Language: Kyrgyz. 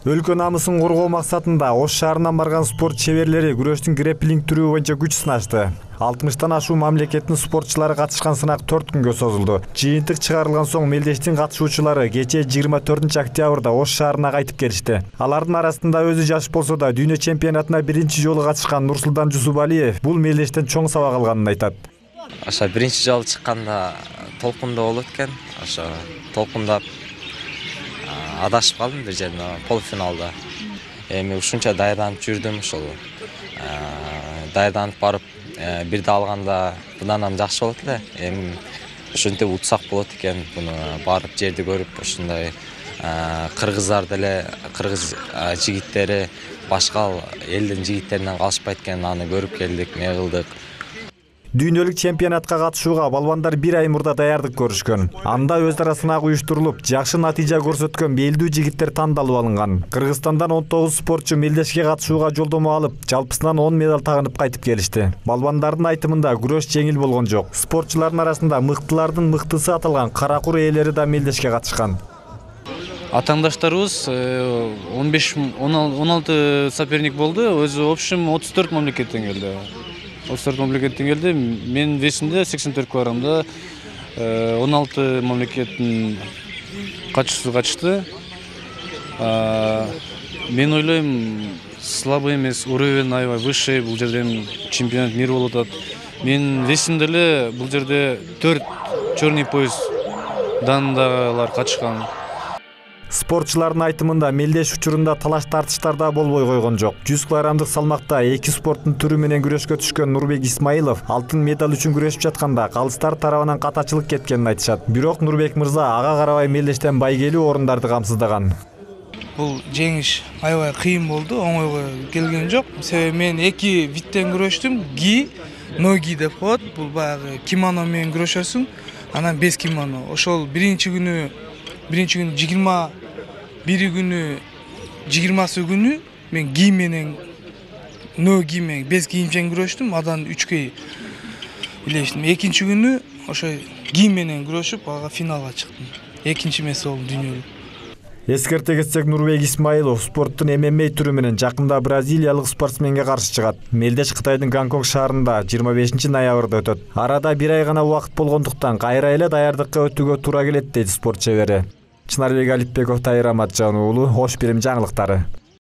Өлкө намысын коргоо максатында Ош шаарынан барган спорт чеберлери күрөштүн грэпплинг түрү боюнча күч сынашты. 60тан ашуу мамлекеттин спортчулары катышкан сынак 4 күнгө созулду. Жыйынтык чыгарылган соң мелдештин катышуучулары кечээ 24 октябрда Ош шаарына кайтып келишти. Алардын арасында өзү жаш болсо да дүйнө чемпионатына биринчи жолу катышкан Нурсултан Жусупалиев бул мелдештен чоң сабак алганын айтат. Ошо биринчи жолу чыкканда толкундоо болот экен. Ошо толкундап адашып калдым бир жерде полуфиналда. Эми ушунча даярданып жүрдүм ошол. Даярданып барып бирде алганда мындан жакшы болот эле. Эми ошентип утсак болот экен. Буну барып жерди көрүп ушундай кыргыздар деле, кыргыз жигиттери башка элдин жигиттеринен калышпайт экен, аны көрүп келдик, эмне кылдык. Дүйнөлүк чемпионатка катышууга балбандар 1 ай мурда даярдык көрүшкөн. Анда өз ара сынак уюштурулуп, жакшы натыйжа көрсөткөн белдүү жигиттер тандалып алынган. Кыргызстандан 19 спортчу мелдешке катышууга жолдомо алып, жалпысынан 10 медаль тагынып кайтып келишти. Балбандардын айтымында күрөш жеңил болгон жок. Спортчулардын арасында мыктылардын мыктысы аталган каракур ээлери да мелдешке катышкан. Атаңдаштарыбыз 15-16 соперник болду. Өзү общем 34 мамлекеттен келди. 34 мамлекеттен келди. Мен весимде 84 килограммда 16 мамлекеттин катышуусу катышты. Мен ойлойм, слабый эмес, уровень аябай высший, бул жерден чемпионат мира болуп атат. Мен весимде эле бул жерде 4 черный пояс дандагылар катышкан. Спортчулардын айтымында мелдеш учурунда талаш тартыштар да болбой койгон жок. 100 килограммдык салмакта эки спорттун түрү менен күрөшкө түшкөн Нурбек Исмаилов алтын медаль үчүн күрөшүп жатканда калыстар тарабынан катачылык кеткенин айтышат. Бирок Нурбек мырза ага карабай мелдештен байгелүү орундарды камсыздаган. Бул жеңиш аябай кыйын болду, оңойго келген жок. Себеби мен эки видтен күрөштүм. Ги, ноги деп коет. Бул баягы кимоно менен күрөшөсүң, анан без кимоно. Ошол биринчи күнү 20 бiri günü 20 günü ben giymenen no giymen bez kiyimчен күрөштүм, адан 3 илештим. Экинчи күнү ошо кийимменен күрөшүп ага финалга чыктым. Экинчи эмес болдум дүйнөлүк. Эскерте кетсек, Нурбек Исмаилов спорттун ММА түрү менен жакында бразилиялык спортсменге каршы чыгат. Мелдеш Кытайдын Гонконг шаарында 25 ноябрда өтөт. Арада 1 ай гана убакыт болгондуктан кайра эле даярдыкка өтүүгө туура келет дейт спорт чебери. Чынарбек Алипбеков, Тайыр Аматжан уулу, Ош Бирим жаңылыктары.